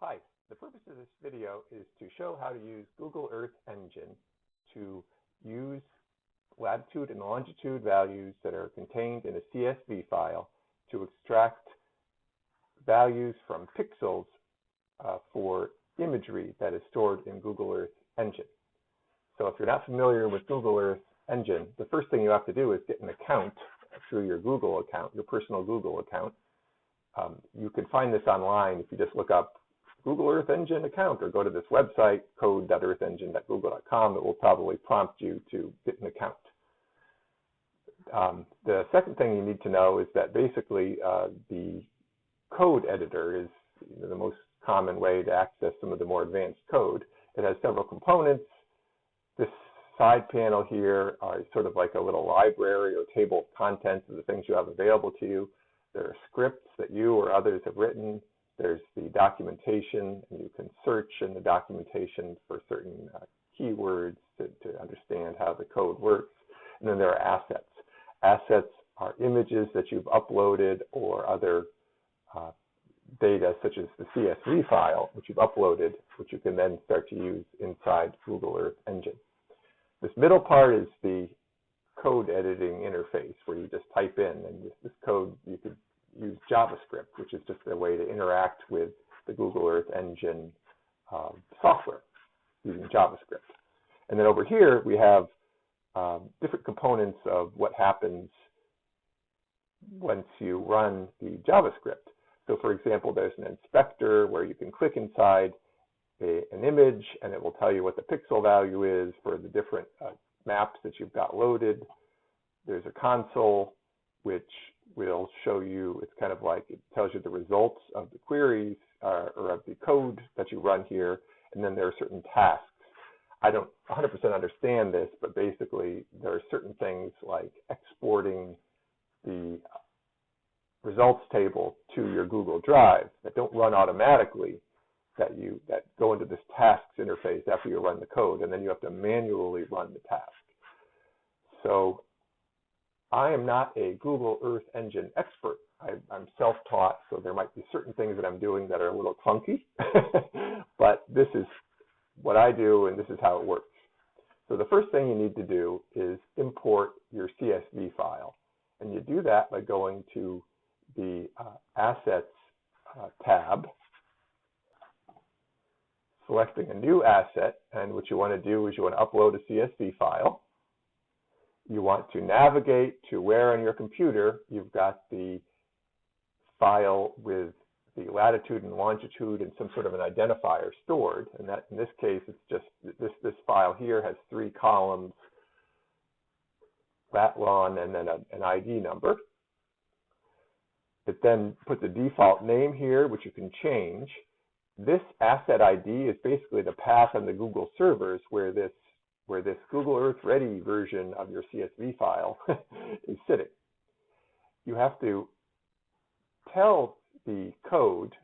Hi, the purpose of this video is to show how to use Google Earth Engine to use latitude and longitude values that are contained in a CSV file to extract values from pixels for imagery that is stored in Google Earth Engine. So if you're not familiar with Google Earth Engine, the first thing you have to do is get an account through your Google account, your personal Google account. You can find this online if you just look up Google Earth Engine account or go to this website, code.earthengine.google.com. It will probably prompt you to get an account. The second thing you need to know is that basically the code editor is the most common way to access some of the more advanced code. It has several components. This side panel here is sort of like a little library or table of contents of the things you have available to you. There are scripts that you or others have written. There's the documentation, and you can search in the documentation for certain keywords to understand how the code works. And then there are assets. Assets are images that you've uploaded or other data, such as the CSV file, which you've uploaded, which you can then start to use inside Google Earth Engine. This middle part is the code editing interface where you just type in, and this code you could use JavaScript, which is just a way to interact with the Google Earth Engine software using JavaScript. And then over here we have different components of what happens once you run the JavaScript. So for example, there's an inspector where you can click inside an image and it will tell you what the pixel value is for the different maps that you've got loaded. There's a console which will show you, it's kind of like it tells you the results of the queries or of the code that you run here, and then there are certain tasks. I don't 100% understand this, but basically there are certain things like exporting the results table to your Google Drive that don't run automatically, that go into this tasks interface after you run the code, and then you have to manually run the task. So I am not a Google Earth Engine expert. I'm self-taught, so there might be certain things that I'm doing that are a little clunky, but this is what I do and this is how it works. So the first thing you need to do is import your CSV file, and you do that by going to the Assets tab, selecting a new asset, and what you want to do is you want to upload a CSV file. You want to navigate to where on your computer you've got the file with the latitude and longitude and some sort of an identifier stored. And that, in this case, it's just this file here has 3 columns, lat, lon, and then an ID number. It then puts a default name here, which you can change. This asset ID is basically the path on the Google servers where this Google Earth Ready version of your CSV file is sitting. You have to tell the code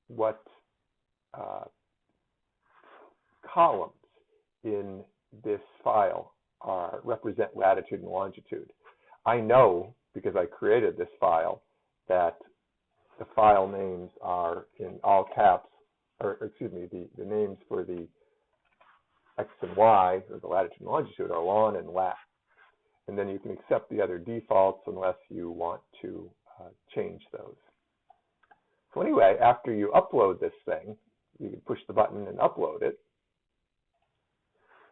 what columns in this file represent latitude and longitude. I know, because I created this file, that the file names are in all caps, or excuse me, the names for the X and Y, or the latitude and longitude, are lon and lat. And then you can accept the other defaults unless you want to change those. So anyway, after you upload this thing, you can push the button and upload it.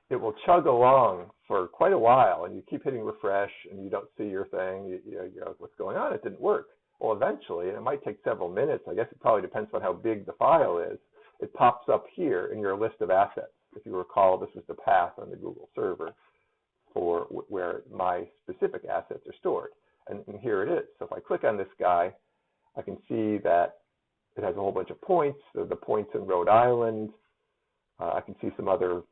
It will chug along for quite a while, and you keep hitting refresh, and you don't see your thing. You're like, what's going on? It didn't work. Well, eventually, and it might take several minutes, I guess it probably depends on how big the file is, it pops up here in your list of assets. If you recall, this was the path on the Google server for where my specific assets are stored. And here it is. So if I click on this guy, I can see that it has a whole bunch of points. So the points in Rhode Island. I can see some other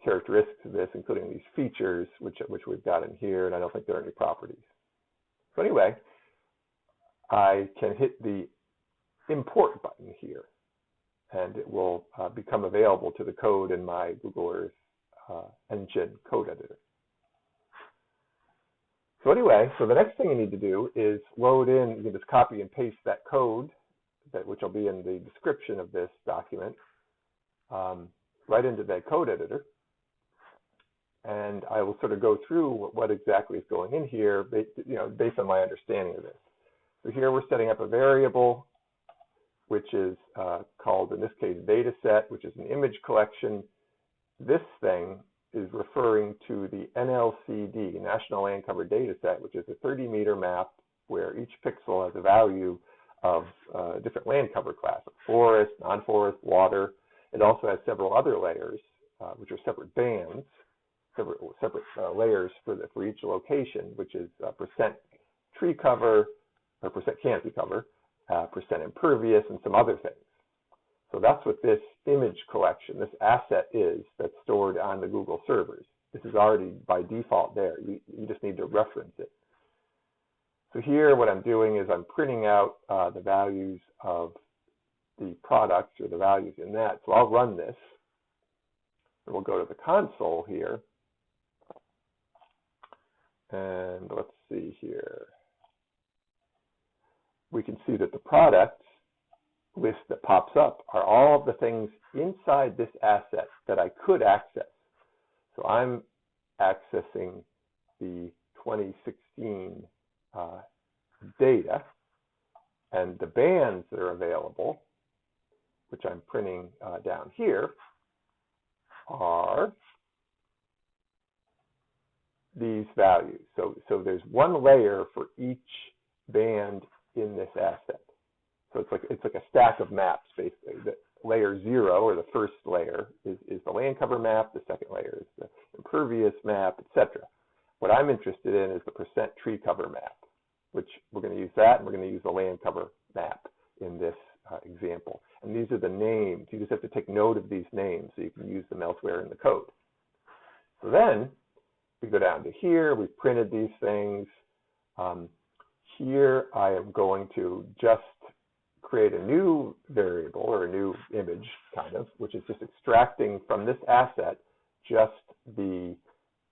characteristics of this, including these features, which we've got in here, and I don't think there are any properties. So anyway, I can hit the import button here, and it will become available to the code in my Google Earth Engine code editor. So anyway, so the next thing you need to do is load in, you can just copy and paste that code which will be in the description of this document, right into that code editor. And I will sort of go through what exactly is going in here, based on my understanding of this. So here we're setting up a variable, which is called, in this case, dataset, which is an image collection. This thing is referring to the NLCD, National Land Cover Dataset, which is a 30-meter map where each pixel has a value of different land cover classes: forest, non-forest, water. It also has several other layers, which are separate bands, separate layers for each location, which is percent tree cover, or percent canopy cover, percent impervious, and some other things. So that's what this image collection, this asset is that's stored on the Google servers. This is already by default there. You just need to reference it. So here what I'm doing is I'm printing out the values of the products, or the values in that. So I'll run this. And we'll go to the console here. And let's see here. We can see that the products list that pops up are all of the things inside this asset that I could access. So I'm accessing the 2016 data, and the bands that are available, which I'm printing down here, are these values. So there's one layer for each band in this asset. So it's like a stack of maps, basically. The layer 0, or the first layer, is the land cover map. The second layer is the impervious map, etc. What I'm interested in is the percent tree cover map, which we're going to use that, and we're going to use the land cover map in this example. And these are the names. You just have to take note of these names so you can use them elsewhere in the code. So then we go down to here. We've printed these things. Here I am going to just create a new variable, or a new image, kind of, which is just extracting from this asset just the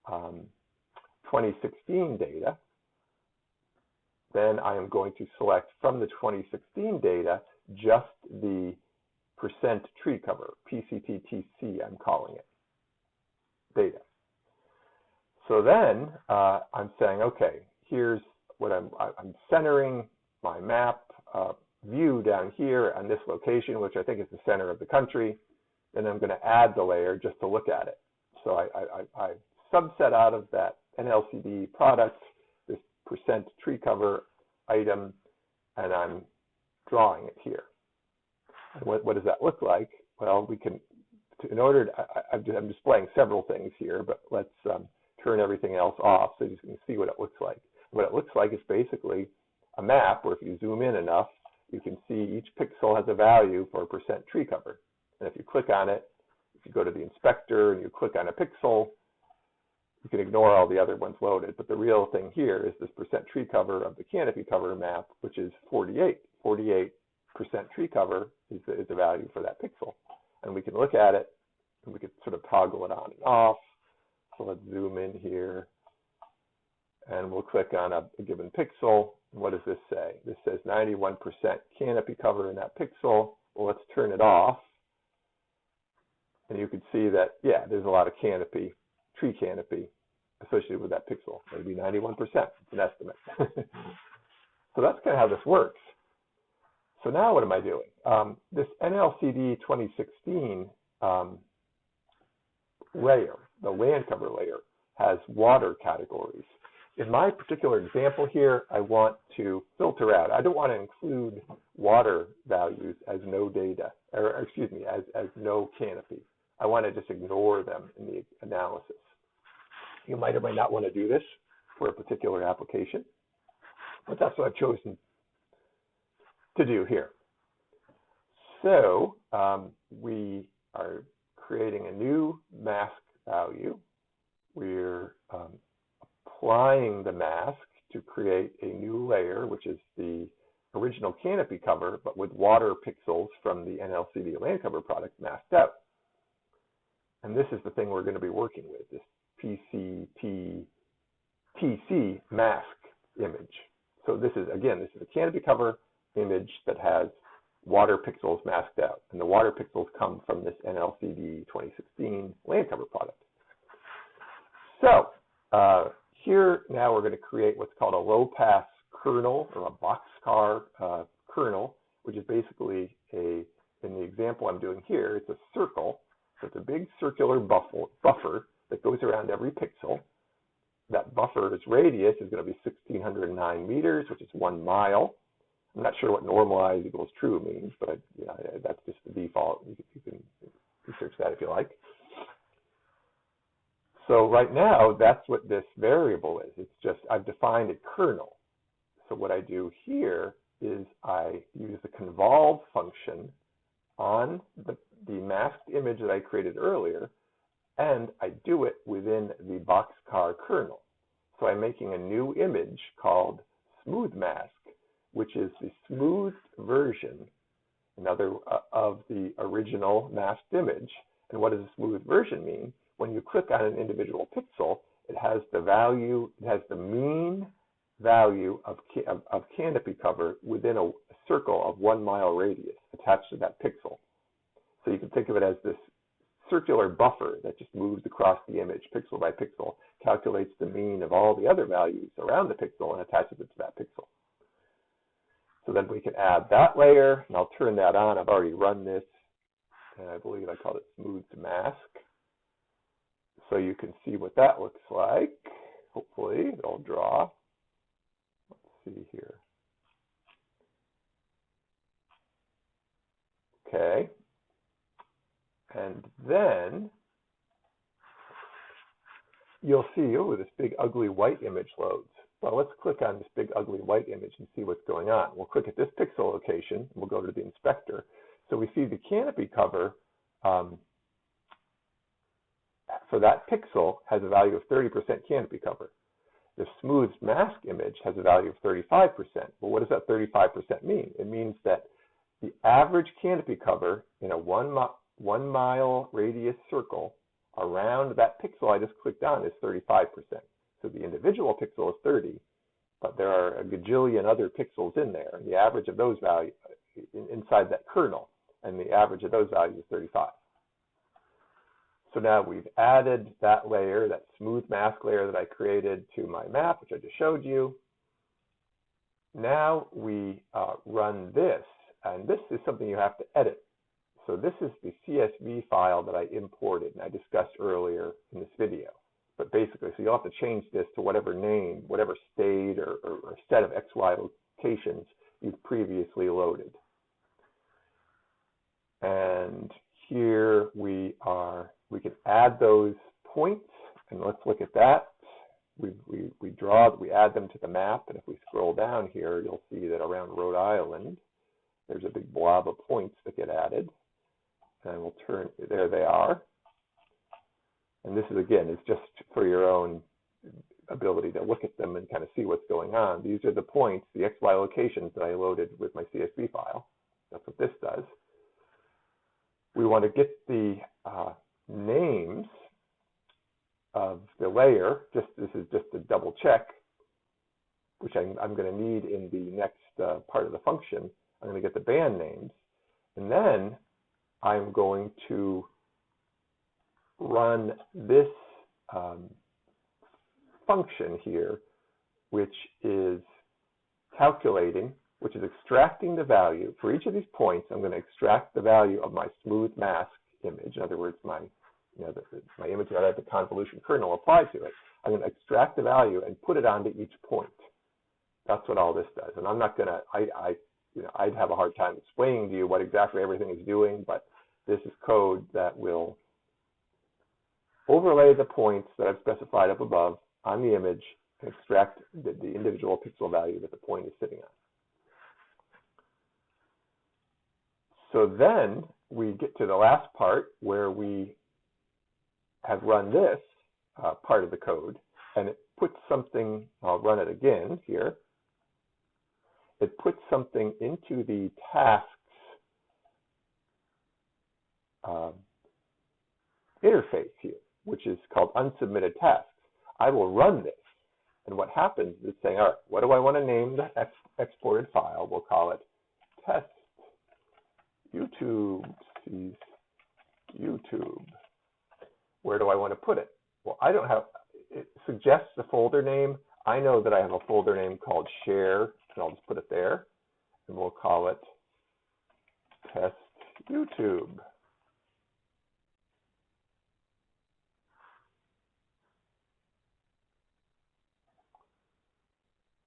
2016 data. Then I am going to select from the 2016 data just the percent tree cover, PCTTC I'm calling it, data. So then I'm saying, okay, here's what I'm centering my map view down here on this location, which I think is the center of the country, and I'm going to add the layer just to look at it. So I subset out of that NLCD product this percent tree cover item, and I'm drawing it here. And what does that look like? Well, we can, I'm displaying several things here, but let's turn everything else off so you can see what it looks like. What it looks like is basically a map where if you zoom in enough, you can see each pixel has a value for a percent tree cover. And if you click on it, if you go to the inspector and you click on a pixel, you can ignore all the other ones loaded. But the real thing here is this percent tree cover of the canopy cover map, which is 48. 48% tree cover is the value for that pixel. And we can look at it, and we can sort of toggle it on and off. So let's zoom in here, and we'll click on a given pixel. What does this say? This says 91% canopy cover in that pixel. Well, let's turn it off. And you can see that, yeah, there's a lot of canopy, tree canopy, associated with that pixel. Maybe 91%. It's an estimate. So that's kind of how this works. So now what am I doing? This NLCD 2016 layer, the land cover layer, has water categories. In my particular example here, I want to filter out. I don't want to include water values as no data, or excuse me, as no canopy. I want to just ignore them in the analysis. You might or might not want to do this for a particular application, but that's what I've chosen to do here. So we are creating a new mask value. We're applying the mask to create a new layer, which is the original canopy cover, but with water pixels from the NLCD land cover product masked out. And this is the thing we're going to be working with, this PCTTC mask image. So this is, again, this is a canopy cover image that has water pixels masked out. And the water pixels come from this NLCD 2016 landcover product. So here now we're going to create what's called a low-pass kernel, or a boxcar kernel, which is basically in the example I'm doing here, it's a circle. So it's a big circular buffer that goes around every pixel. That buffer's radius is going to be 1,609 meters, which is 1 mile. I'm not sure what normalized equals true means, but that's just the default. You can research that if you like. So right now, that's what this variable is. It's just, I've defined a kernel. So what I do here is I use the convolve function on the masked image that I created earlier, and I do it within the boxcar kernel. So I'm making a new image called smooth mask, which is the smoothed version, of the original masked image. And what does a smooth version mean? When you click on an individual pixel, it has the value, it has the mean value of canopy cover within a circle of 1 mile radius attached to that pixel. So you can think of it as this circular buffer that just moves across the image pixel by pixel, calculates the mean of all the other values around the pixel and attaches it to that pixel. So then we can add that layer, and I'll turn that on. I've already run this, and I believe I called it smooth mask. So you can see what that looks like. Hopefully it'll draw. Let's see here. Okay. And then you'll see, oh, this big ugly white image loads. Well, let's click on this big ugly white image and see what's going on. We'll click at this pixel location, and we'll go to the inspector. So we see the canopy cover for that pixel has a value of 30% canopy cover. The smooth mask image has a value of 35%. Well, what does that 35% mean? It means that the average canopy cover in a 1 mile radius circle around that pixel I just clicked on is 35%. So the individual pixel is 30, but there are a gajillion other pixels in there, and the average of those values inside that kernel, and the average of those values is 35. So now we've added that layer, that smooth mask layer that I created to my map, which I just showed you. Now we run this, and this is something you have to edit. So this is the CSV file that I imported and I discussed earlier in this video. But basically, so you'll have to change this to whatever name, whatever state or set of XY locations you've previously loaded. And here we can add those points, and let's look at that. We add them to the map, and if we scroll down here, you'll see that around Rhode Island, there's a big blob of points that get added. And we'll turn, there they are. And this is, again, it's just for your own ability to look at them and kind of see what's going on. These are the points, the XY locations that I loaded with my CSV file. That's what this does. We want to get the names of the layer. This is just a double check, which I'm going to need in the next part of the function. I'm going to get the band names. And then I'm going to run this function here, which is calculating, which is extracting the value. For each of these points, I'm going to extract the value of my smooth mask image. In other words, my image that I have the convolution kernel applied to it. I'm going to extract the value and put it onto each point. That's what all this does. And I'm not going to, I'd have a hard time explaining to you what exactly everything is doing, but this is code that will overlay the points that I've specified up above on the image and extract the individual pixel value that the point is sitting on. So then we get to the last part where we have run this part of the code, and it puts something, I'll run it again here. It puts something into the tasks interface here, which is called unsubmitted tasks. I will run this, and what happens is saying, all right, what do I want to name the exported file? We'll call it test YouTube, YouTube. Where do I want to put it? Well, I don't have, it suggests a folder name. I know that I have a folder name called share, and I'll just put it there, and we'll call it test YouTube.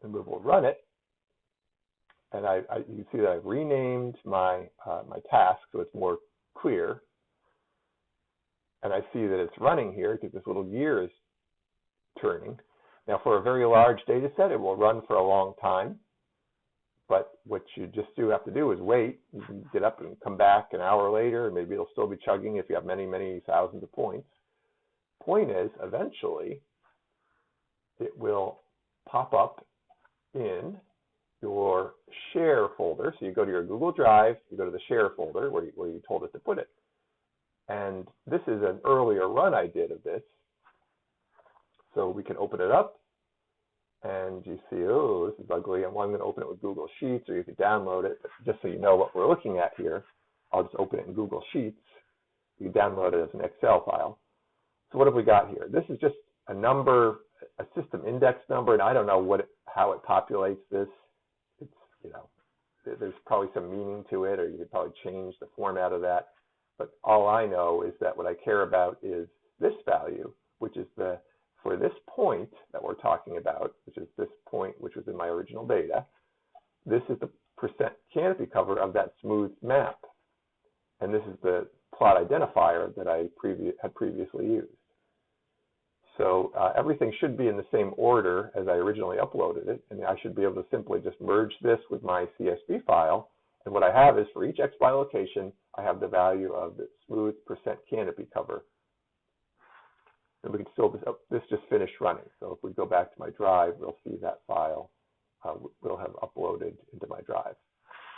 And we will run it. And you see that I've renamed my my task so it's more clear. And I see that it's running here because this little gear is turning. Now, for a very large data set, it will run for a long time. But what you just have to do is wait. You can get up and come back an hour later, and maybe it'll still be chugging if you have many, many thousands of points. Point is, eventually, it will pop up in your share folder. So you go to your Google Drive, you go to the share folder where you told it to put it. And this is an earlier run I did of this. So we can open it up, and you see, oh, this is ugly. I'm going to open it with Google Sheets, or you could download it. But just so you know what we're looking at here, I'll just open it in Google Sheets. You can download it as an Excel file. So what have we got here? This is just a number, a system index number, and I don't know how it populates this. It's, there's probably some meaning to it, or you could probably change the format of that. But all I know is that what I care about is this value, which is for this point that we're talking about, which is this point which was in my original data. This is the percent canopy cover of that smooth map. And this is the plot identifier that I had previously used. So everything should be in the same order as I originally uploaded it, and I should be able to simply just merge this with my CSV file. And what I have is for each XY location, I have the value of the smooth percent canopy cover. And we can still, this just finished running. So if we go back to my drive, we'll see that file will have uploaded into my drive.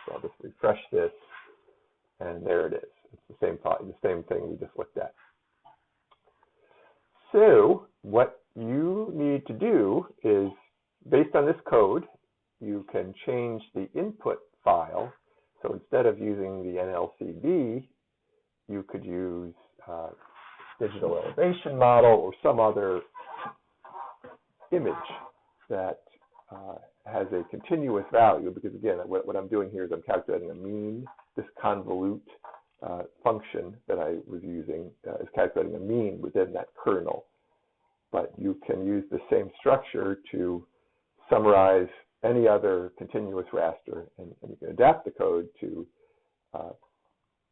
So I'll just refresh this, and there it is. It's the same file, the same thing we just looked at. So what you need to do is, based on this code, you can change the input file. So instead of using the NLCD, you could use digital elevation model or some other image that has a continuous value, because again, what I'm doing here is I'm calculating a mean. This convolute function that I was using is calculating a mean within that kernel. But you can use the same structure to summarize any other continuous raster, and you can adapt the code to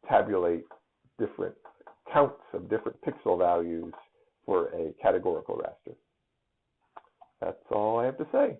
tabulate different counts of different pixel values for a categorical raster. That's all I have to say.